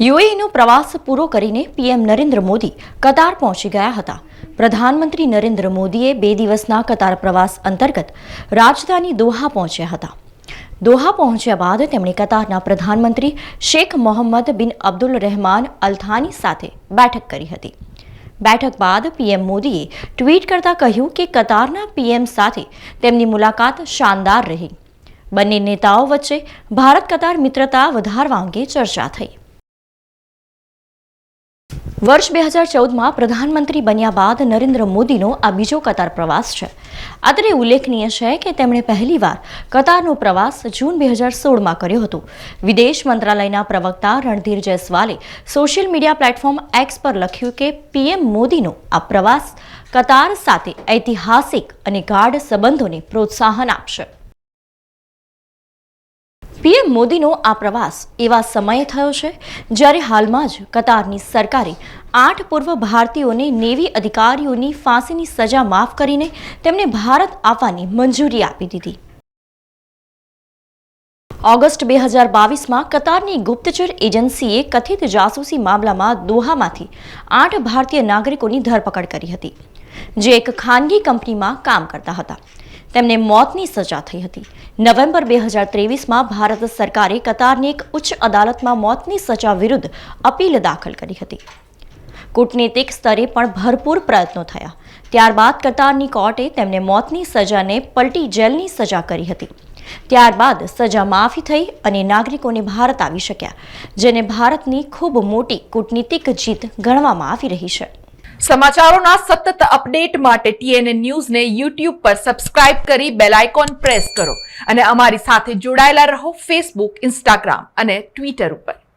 યુએઈનો પ્રવાસ પૂરો કરીને પીએમ નરેન્દ્ર મોદી કતાર પહોંચી ગયા હતા। પ્રધાનમંત્રી નરેન્દ્ર મોદીએ 2 દિવસના કતાર પ્રવાસ અંતર્ગત રાજધાની દોહા પહોંચ્યા હતા। દોહા પહોંચ્યા બાદ તેમણે કતારના પ્રધાનમંત્રી શેખ મોહમ્મદ બિન અબ્દુલ રહેમાન અલ થાની સાથે બેઠક કરી હતી। બેઠક બાદ પીએમ મોદીએ ટ્વીટ કરતા કહ્યું કે કતારના પીએમ સાથે તેમની મુલાકાત શાનદાર રહી। બંને નેતાઓ વચ્ચે ભારત કતાર મિત્રતા વધારવા અંગે ચર્ચા થઈ। વર્ષ 2014માં પ્રધાનમંત્રી બન્યા બાદ નરેન્દ્ર મોદીનો આ બીજો કતાર પ્રવાસ છે। અત્રે ઉલ્લેખનીય છે કે તેમણે પહેલીવાર કતારનો પ્રવાસ જૂન 2016માં કર્યો હતો। વિદેશ મંત્રાલયના પ્રવક્તા રણધીર જયસ્વાલે સોશિયલ મીડિયા પ્લેટફોર્મ એક્સ પર લખ્યું કે પીએમ મોદીનો આ પ્રવાસ કતાર સાથે ઐતિહાસિક અને ગાઢ સંબંધોને પ્રોત્સાહન આપશે। પીએમ મોદીનો આ પ્રવાસ એવા સમયે થયો છે જ્યારે હાલમાં જ કતારની સરકારે 8 પૂર્વ ભારતીયોને નેવી અધિકારીઓની ફાંસીની સજા માફ કરીને તેમને ભારત આવવાની મંજૂરી આપી દીધી। ઓગસ્ટ 2022માં કતારની ગુપ્તચર એજન્સીએ કથિત જાસૂસી મામલામાં દોહામાંથી 8 ભારતીય નાગરિકોની ધરપકડ કરી હતી, જે એક ખાનગી કંપનીમાં કામ કરતા હતા। તેમને મોતની સજા થઈ હતી। નવેમ્બર 2023માં ભારત સરકારે કતારની એક ઉચ્ચ અદાલતમાં મોતની સજા વિરુદ્ધ અપીલ દાખલ કરી હતી। કૂટનીતિક સ્તરે પણ ભરપૂર પ્રયત્નો થયા। ત્યારબાદ કતારની કોર્ટે તેમને મોતની સજાને પલટી જેલની સજા કરી હતી। ત્યારબાદ સજા માફી થઈ અને નાગરિકોને ભારત આવી શક્યા, જેને ભારતની ખૂબ મોટી કૂટનીતિક જીત ગણવામાં આવી રહી છે। સમાચારોના સતત અપડેટ માટે TNN ન્યૂઝને YouTube પર સબસ્ક્રાઇબ કરી બેલ આઇકોન પ્રેસ કરો અને અમારી સાથે જોડાયેલા રહો Facebook, Instagram અને Twitter ઉપર।